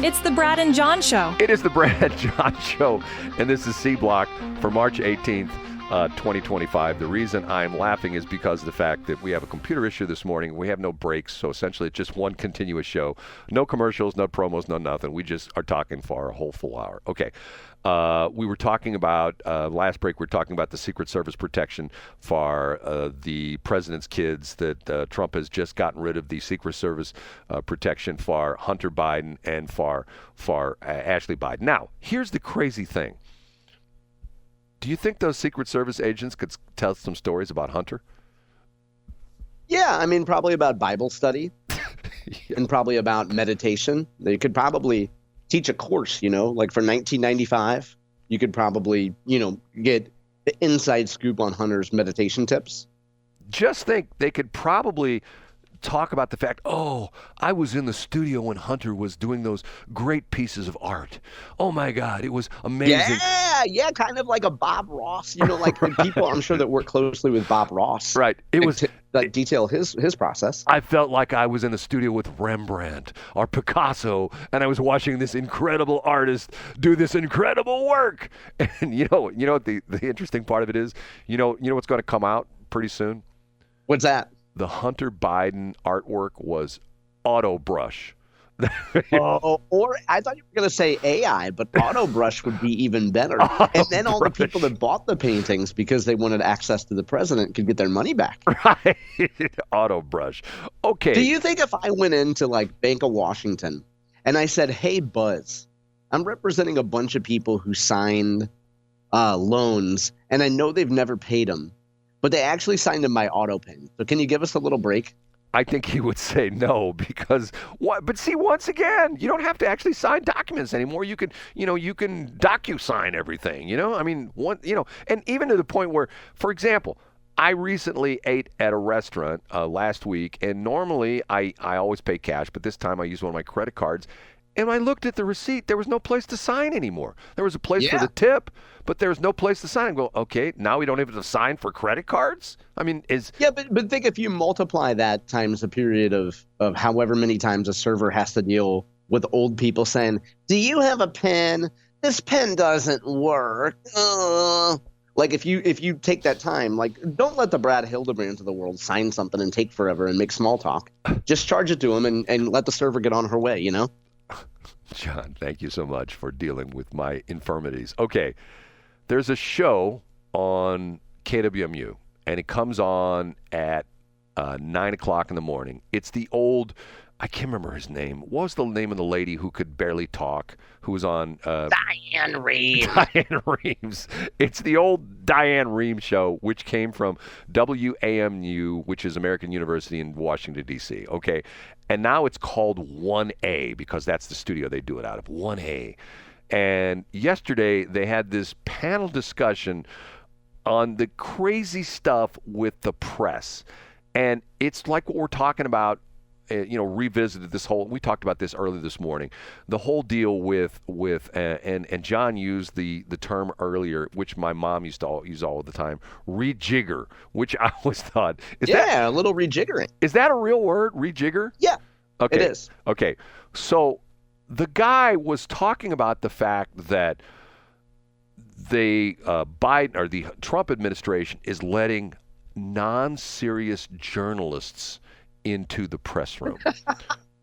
It's the Brad and John Show. It is the Brad and John Show, and this is C Block for March 18th, 2025. The reason I'm laughing is because of the fact that we have a computer issue this morning. We have no breaks, so essentially it's just one continuous show. No commercials, no promos, no nothing. We just are talking for a whole full hour. Okay. We were talking about, last break, we were talking about the Secret Service protection for the president's kids, that Trump has just gotten rid of the Secret Service protection for Hunter Biden and for Ashley Biden. Now, here's the crazy thing. Do you think those Secret Service agents could tell some stories about Hunter? Yeah, I mean, probably about Bible study and probably about meditation. They could probably teach a course, like for 1995, you could probably, get the inside scoop on Hunter's meditation tips. Just think, they could probably talk about the fact, I was in the studio when Hunter was doing those great pieces of art. Oh my God, it was amazing. Yeah, kind of like a Bob Ross, like people I'm sure that work closely with Bob Ross. Right. It was detail his process. I felt like I was in the studio with Rembrandt or Picasso, and I was watching this incredible artist do this incredible work. And you know what the interesting part of it is? You know what's going to come out pretty soon? What's that? The Hunter Biden artwork was auto brush. Or I thought you were going to say AI, but auto brush would be even better. And then all the people that bought the paintings because they wanted access to the president could get their money back. Right. Auto brush. Okay. Do you think if I went into like Bank of Washington and I said, hey, Buzz, I'm representing a bunch of people who signed loans and I know they've never paid them, but they actually signed in my auto pen. So can you give us a little break? I think he would say no because what? But see, once again, you don't have to actually sign documents anymore. You can docu-sign everything. I mean, and even to the point where, for example, I recently ate at a restaurant last week, and normally I always pay cash, but this time I used one of my credit cards. And when I looked at the receipt, there was no place to sign anymore. There was a place for the tip, but there was no place to sign. I go, okay, now we don't have to sign for credit cards? I mean, but think if you multiply that times a period of however many times a server has to deal with old people saying, do you have a pen? This pen doesn't work. Like if you take that time, like don't let the Brad Hildebrands of the world sign something and take forever and make small talk. Just charge it to him and let the server get on her way, John, thank you so much for dealing with my infirmities. Okay, there's a show on KWMU, and it comes on at 9 o'clock in the morning. It's the old, I can't remember his name. What was the name of the lady who could barely talk, who was on? Diane Reeves. Diane Reeves. It's the old Diane Reeves show, which came from WAMU, which is American University in Washington, D.C., okay? And now it's called 1A because that's the studio they do it out of, 1A. And yesterday they had this panel discussion on the crazy stuff with the press. And it's like what we're talking about, revisited this whole, we talked about this earlier this morning, the whole deal with and John used the term earlier, which my mom used to use all the time, rejigger, which I always thought, a little rejiggering. Is that a real word, rejigger? Yeah, okay. It is. Okay, so the guy was talking about the fact that the Biden or the Trump administration is letting non-serious journalists into the press room.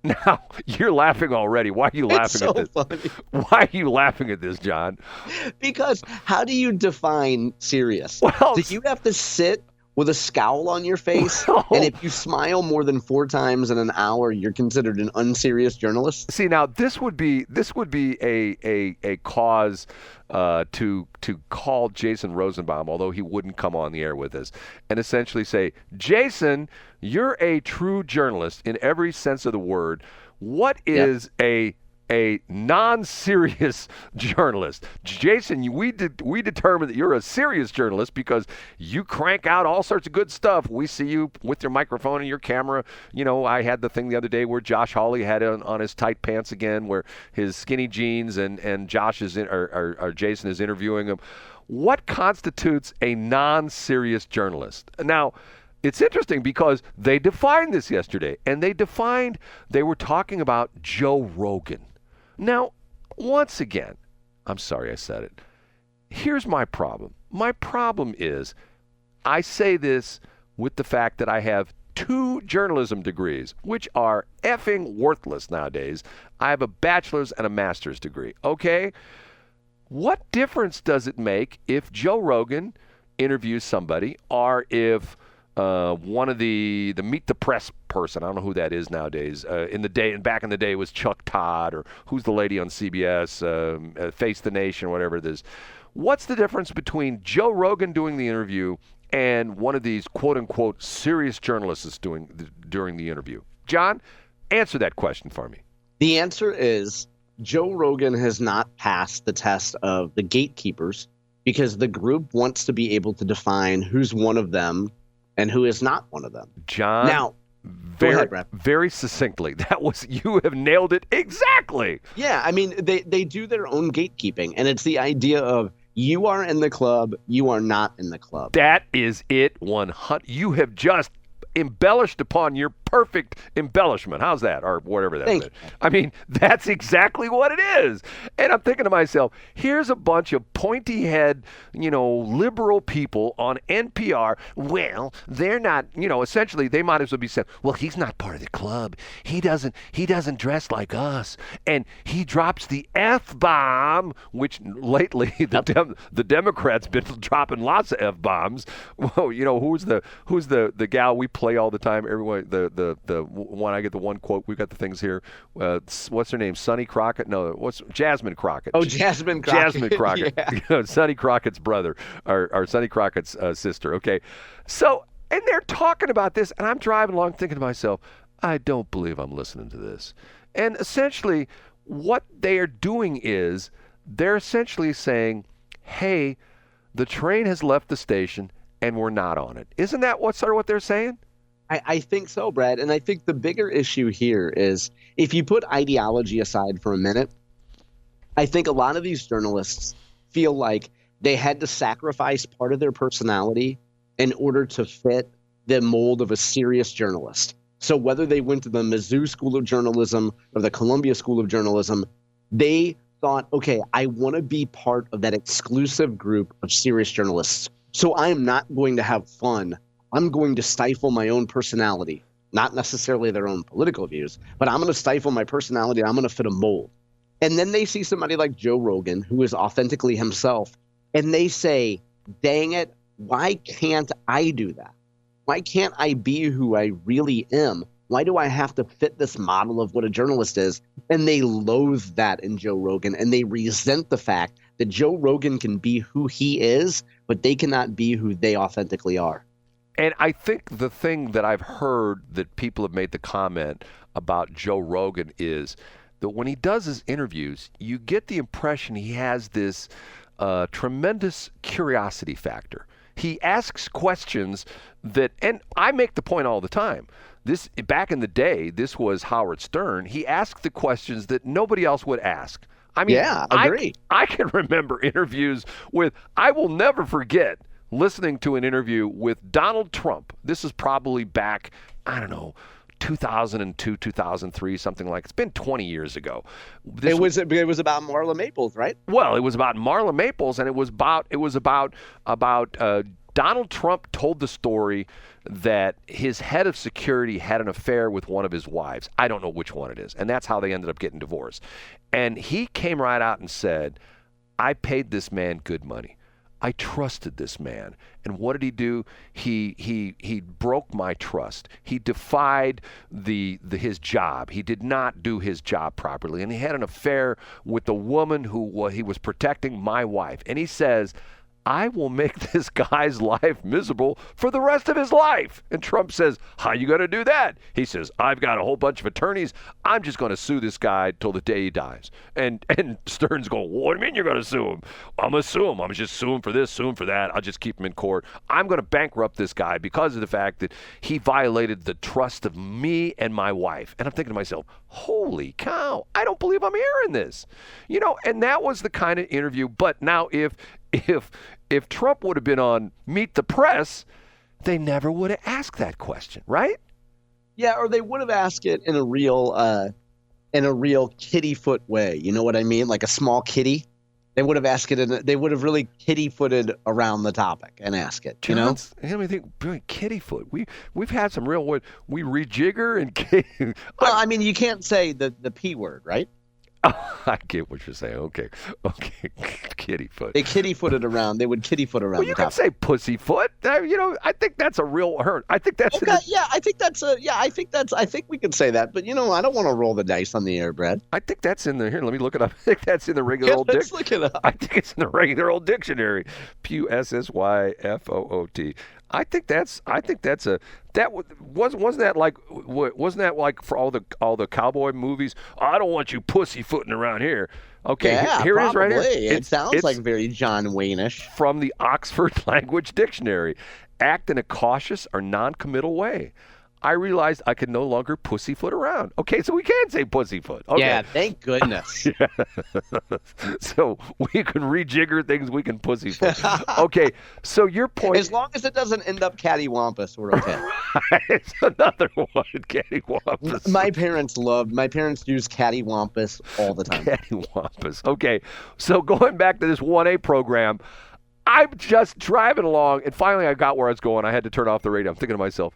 Now, you're laughing already. Why are you laughing at this? Funny. Why are you laughing at this, John? Because how do you define serious? Well, do you have to sit with a scowl on your face? And if you smile more than 4 times in an hour, you're considered an unserious journalist? See, now this would be a cause to call Jason Rosenbaum, although he wouldn't come on the air with us, and essentially say, Jason, you're a true journalist in every sense of the word. What is a non-serious journalist? Jason, we determined that you're a serious journalist because you crank out all sorts of good stuff. We see you with your microphone and your camera. I had the thing the other day where Josh Hawley had it on his tight pants again, where his skinny jeans and Josh is or Jason is interviewing him. What constitutes a non-serious journalist? Now, it's interesting because they defined this yesterday, and they were talking about Joe Rogan. Now, once again, I'm sorry I said it. Here's my problem. My problem is I say this with the fact that I have 2 journalism degrees, which are effing worthless nowadays. I have a bachelor's and a master's degree, okay? What difference does it make if Joe Rogan interviews somebody or if one of the Meet the Press person, I don't know who that is nowadays, back in the day it was Chuck Todd, or who's the lady on CBS, Face the Nation, whatever it is. What's the difference between Joe Rogan doing the interview and one of these quote-unquote serious journalists during the interview? John, answer that question for me. The answer is Joe Rogan has not passed the test of the gatekeepers because the group wants to be able to define who's one of them and who is not one of them. John, now, go ahead, Brad. Very succinctly, you have nailed it exactly. Yeah, I mean, they do their own gatekeeping, and it's the idea of you are in the club, you are not in the club. That is it, 100. You have just embellished upon your perfect embellishment. How's that? Or whatever that is. I mean, that's exactly what it is. And I'm thinking to myself, here's a bunch of pointy-head, liberal people on NPR. Well, they're not, essentially they might as well be saying, well, he's not part of the club. He doesn't dress like us. And he drops the F-bomb, which lately the Democrats been dropping lots of F-bombs. Well, who's the gal we play all the time? Everyone, the one, I get the one quote. We've got the things here. What's her name? Sonny Crockett? No, what's Jasmine Crockett? Oh, Jasmine Crockett. Jasmine Crockett. Yeah. Sonny Crockett's brother, or Sonny Crockett's sister. Okay, so and they're talking about this, and I'm driving along thinking to myself, I don't believe I'm listening to this. And essentially, what they are doing is they're essentially saying, hey, the train has left the station and we're not on it. Isn't that what they're saying? I think so, Brad. And I think the bigger issue here is if you put ideology aside for a minute, I think a lot of these journalists feel like they had to sacrifice part of their personality in order to fit the mold of a serious journalist. So whether they went to the Mizzou School of Journalism or the Columbia School of Journalism, they thought, okay, I want to be part of that exclusive group of serious journalists. So I am not going to have fun. I'm going to stifle my own personality, not necessarily their own political views, but I'm going to stifle my personality. I'm going to fit a mold. And then they see somebody like Joe Rogan, who is authentically himself, and they say, dang it, why can't I do that? Why can't I be who I really am? Why do I have to fit this model of what a journalist is? And they loathe that in Joe Rogan, and they resent the fact that Joe Rogan can be who he is, but they cannot be who they authentically are. And I think the thing that I've heard that people have made the comment about Joe Rogan is that when he does his interviews, you get the impression he has this tremendous curiosity factor. He asks questions that, and I make the point all the time, this back in the day, this was Howard Stern. He asked the questions that nobody else would ask. I mean, yeah, I agree. I can remember interviews with, I will never forget listening to an interview with Donald Trump. This is probably back, I don't know, 2002, 2003, something like. It's been 20 years ago. It was about Marla Maples, right? Well, it was about Marla Maples, and it was about Donald Trump told the story that his head of security had an affair with one of his wives. I don't know which one it is, and that's how they ended up getting divorced. And he came right out and said, I paid this man good money. I trusted this man. And what did he do? He broke my trust. He defied his job. He did not do his job properly. And he had an affair with the woman who he was protecting, my wife. And he says, I will make this guy's life miserable for the rest of his life. And Trump says, how you going to do that? He says, I've got a whole bunch of attorneys. I'm just going to sue this guy till the day he dies. And Stern's going, what do you mean you're going to sue him? I'm going to sue him. I'm going to just sue him for this, sue him for that. I'll just keep him in court. I'm going to bankrupt this guy because of the fact that he violated the trust of me and my wife. And I'm thinking to myself, holy cow, I don't believe I'm hearing this. And that was the kind of interview. But now if Trump would have been on Meet the Press, they never would have asked that question, right? Yeah, or they would have asked it in a real in a real kitty foot way. You know what I mean? Like a small kitty. They would have asked it. They would have really kitty footed around the topic and ask it. You know? I mean, think kitty foot. We've had some real we rejigger and kitty. Well, I mean, you can't say the P word, right? Oh, I get what you're saying. Okay, kitty foot. They kitty footed around. They would kitty foot around. Well, you can say pussy foot. I think that's a real hurt. I think that's okay. I think we can say that. But I don't want to roll the dice on the air, Brad. I think that's in the here. Let me look it up. I think that's in the regular old Let's look it up. I think it's in the regular old dictionary. Pussyfoot. I think that's wasn't that like for all the cowboy movies? Oh, I don't want you pussyfooting around here. Okay, yeah, here probably. it is right here. It sounds like very John Wayne-ish. From the Oxford Language Dictionary. Act in a cautious or non-committal way. I realized I could no longer pussyfoot around. Okay, so we can say pussyfoot. Okay. Yeah, thank goodness. Yeah. So we can rejigger things, we can pussyfoot. Okay, so your point... As long as it doesn't end up cattywampus, we're okay. It's another one, cattywampus. My parents use cattywampus all the time. Cattywampus. Okay, so going back to this 1A program, I'm just driving along, and finally I got where I was going. I had to turn off the radio. I'm thinking to myself,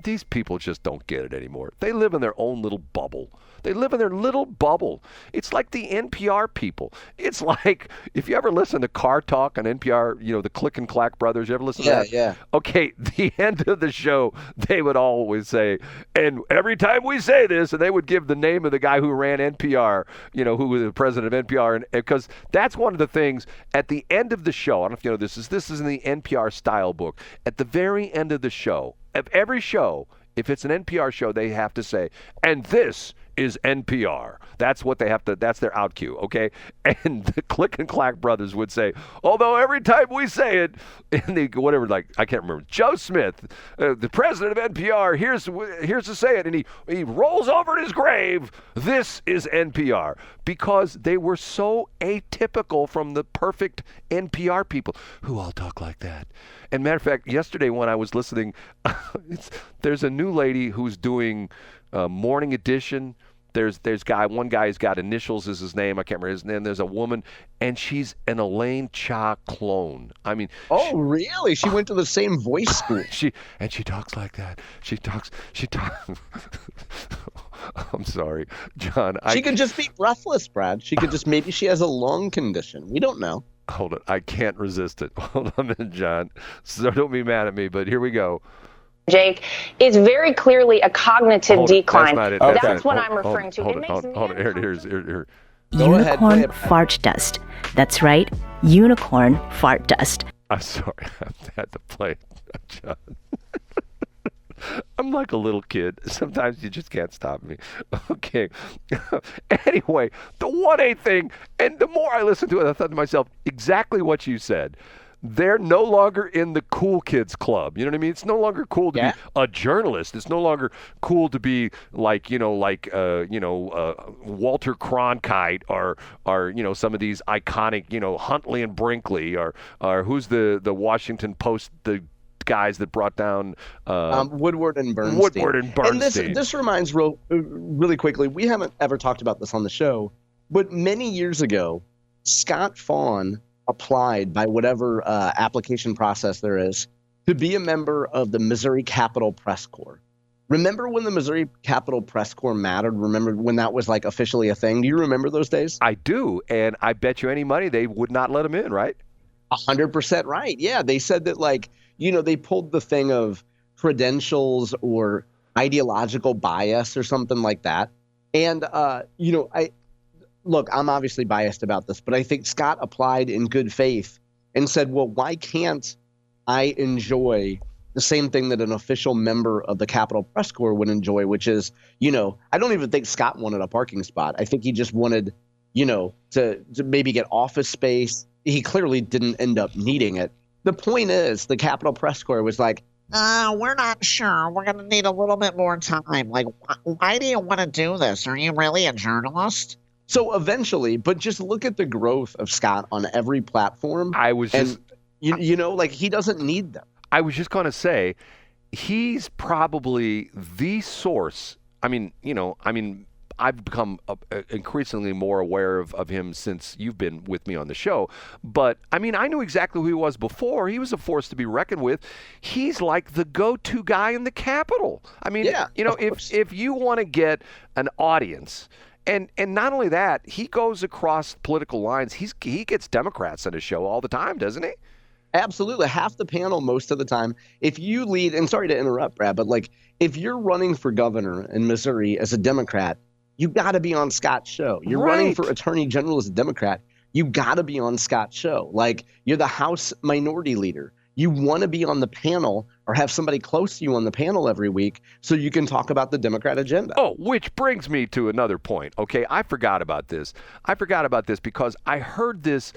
these people just don't get it anymore. They live in their own little bubble. They live in their little bubble. It's like the NPR people. It's like, if you ever listen to Car Talk on NPR, the Click and Clack brothers, you ever listen to that? Yeah. Okay, the end of the show, they would always say, and every time we say this, and they would give the name of the guy who ran NPR, who was the president of NPR, and because that's one of the things at the end of the show, I don't know if you know this is in the NPR style book, at the very end of the show, of every show, if it's an NPR show, they have to say, and this is NPR. That's what they have to, that's their out cue, okay? And the Click and Clack brothers would say, although every time we say it, in the whatever, like, I can't remember, Joe Smith, the president of NPR, here's to say it, and he rolls over in his grave, this is NPR. Because they were so atypical from the perfect NPR people who all talk like that. And matter of fact, yesterday when I was listening, there's a new lady who's doing Morning Edition. There's one guy's got initials as his name. I can't remember his name. There's a woman, and she's an Elaine Cha clone. I mean, really? She went to the same voice school. She talks like that. She talks. I'm sorry, John. She could just be breathless, Brad. She could just, maybe she has a lung condition. We don't know. Hold it. I can't resist it. Hold on a minute, John. So don't be mad at me, but here we go. Jake, is very clearly a cognitive decline. That's not it. That's what I'm referring to. Hold it. Here. Unicorn fart dust. That's right. Unicorn fart dust. I'm sorry. I had to play it, John. I'm like a little kid. Sometimes you just can't stop me. Okay. Anyway, the 1A thing, and the more I listened to it, I thought to myself, exactly what you said. They're no longer in the cool kids club. You know what I mean? It's no longer cool to be a journalist. It's no longer cool to be like, Walter Cronkite or some of these iconic, Huntley and Brinkley or who's the Washington Post, the guys that brought down Woodward and Bernstein. And this reminds really quickly, we haven't ever talked about this on the show, but many years ago, Scott Faughn applied by whatever application process there is to be a member of the Missouri Capitol Press Corps. Remember when the Missouri Capitol Press Corps mattered? Remember when that was like officially a thing? Do you remember those days? I do, and I bet you any money they would not let him in, right? 100% right. Yeah, they said that they pulled the thing of credentials or ideological bias or something like that. And, Look, I'm obviously biased about this, but I think Scott applied in good faith and said, well, why can't I enjoy the same thing that an official member of the Capitol Press Corps would enjoy, which is, I don't even think Scott wanted a parking spot. I think he just wanted, to maybe get office space. He clearly didn't end up needing it. The point is, the Capitol Press Corps was like, we're not sure. We're going to need a little bit more time. Like, why do you want to do this? Are you really a journalist? So eventually, but just look at the growth of Scott on every platform. He doesn't need them. I was just going to say, he's probably the source. I I've become increasingly more aware of him since you've been with me on the show. But, I mean, I knew exactly who he was before. He was a force to be reckoned with. He's like the go-to guy in the Capitol. I mean, if you want to get an audience, and not only that, he goes across political lines. He gets Democrats on his show all the time, doesn't he? Absolutely. Half the panel most of the time. If you lead, and sorry to interrupt, Brad, but like if you're running for governor in Missouri as a Democrat, you got to be on Scott's show. You're running for attorney general as a Democrat, you got to be on Scott's show. Like you're the House minority leader. You want to be on the panel or have somebody close to you on the panel every week so you can talk about the Democrat agenda. Oh, which brings me to another point. Okay, I forgot about this. Because I heard this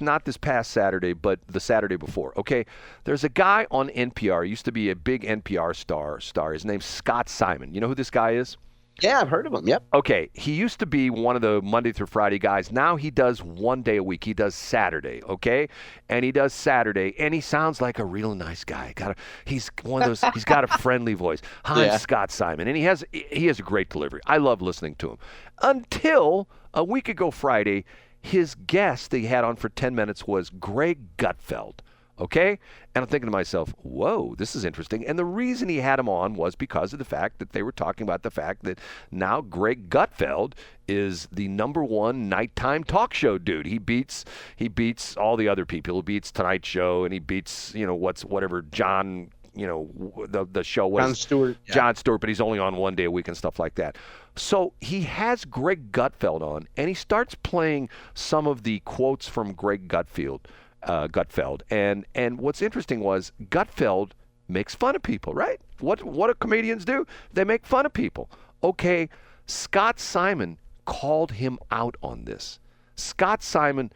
not this past Saturday, but the Saturday before. Okay, there's a guy on NPR, used to be a big NPR star. His name's Scott Simon. You know who this guy is? Yeah, I've heard of him. Yep. Okay, he used to be one of the Monday through Friday guys. Now he does one day a week. He does Saturday, okay? And he does Saturday, and he sounds like a real nice guy. He's one of those. He's got a friendly voice. Hi, I'm Scott Simon, and he has a great delivery. I love listening to him. Until a week ago Friday, his guest that he had on for 10 minutes was Greg Gutfeld. Okay? And I'm thinking to myself, whoa, this is interesting. And the reason he had him on was because of the fact that they were talking about the fact that now Greg Gutfeld is the #1 nighttime talk show dude. He beats all the other people. He beats Tonight Show, and he beats, whatever John, the show was. Jon Stewart. Yeah. Jon Stewart, but he's only on one day a week and stuff like that. So he has Greg Gutfeld on, and he starts playing some of the quotes from Greg Gutfeld. And what's interesting was Gutfeld makes fun of people, right? What do comedians do? They make fun of people. Okay, Scott Simon called him out on this. Scott Simon,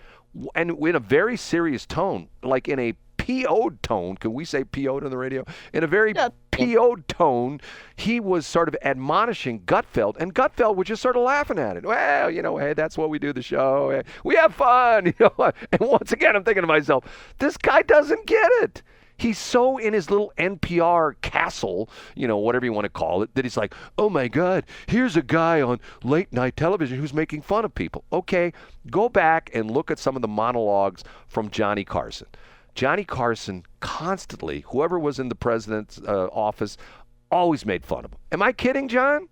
and in a very serious tone, like in a PO'd tone. Can we say PO'd on the radio? In a very PO'd tone, he was sort of admonishing Gutfeld, and Gutfeld was just sort of laughing at it. Well, hey, that's what we do the show. We have fun, And once again, I'm thinking to myself, this guy doesn't get it. He's so in his little NPR castle, whatever you want to call it, that he's like, oh my God, here's a guy on late night television who's making fun of people. Okay, go back and look at some of the monologues from Johnny Carson. Johnny Carson constantly, whoever was in the president's office, always made fun of him. Am I kidding, John?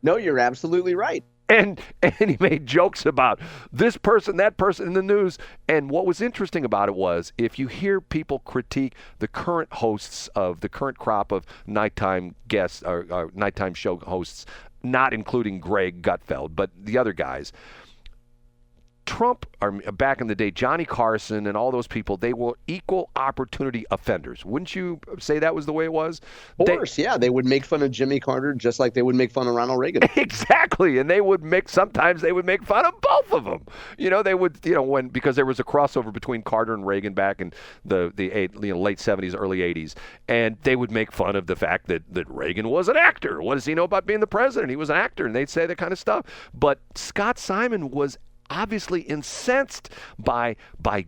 No, you're absolutely right. And he made jokes about this person, that person in the news. And what was interesting about it was if you hear people critique the current hosts of the current crop of nighttime guests or nighttime show hosts, not including Greg Gutfeld, but the other guys, Trump, or back in the day, Johnny Carson and all those people, they were equal opportunity offenders. Wouldn't you say that was the way it was? Of course, yeah. They would make fun of Jimmy Carter just like they would make fun of Ronald Reagan. Exactly. And sometimes they would make fun of both of them. They would, because there was a crossover between Carter and Reagan back in the late 70s, early 80s. And they would make fun of the fact that Reagan was an actor. What does he know about being the president? He was an actor. And they'd say that kind of stuff. But Scott Simon was obviously incensed by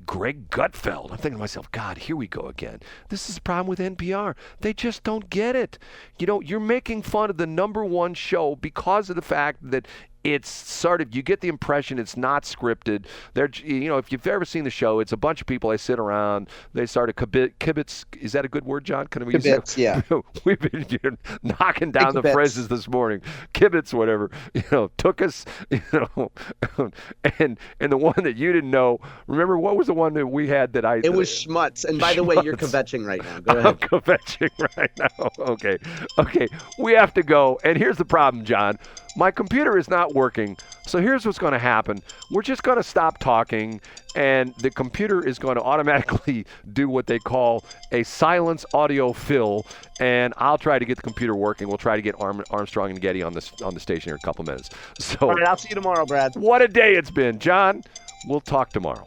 Greg Gutfeld. I'm thinking to myself, God, here we go again. This is the problem with NPR. They just don't get it. You're making fun of the #1 show because of the fact that it's sort of, you get the impression it's not scripted. If you've ever seen the show, it's a bunch of people, they sit around, they start a kibitz. Is that a good word, John? Can we use that? Yeah. We've been knocking down the phrases this morning. Kibitz, whatever, took us, and the one that you didn't know, remember what was the one that we had that It was schmutz. And by the way, you're kvetching right now. Go ahead. I'm kvetching right now. Okay. We have to go. And here's the problem, John. My computer is not working, so here's what's going to happen. We're just going to stop talking, and the computer is going to automatically do what they call a silence audio fill, and I'll try to get the computer working. We'll try to get Armstrong and Getty on the station here in a couple minutes. So, all right, I'll see you tomorrow, Brad. What a day it's been. John, we'll talk tomorrow.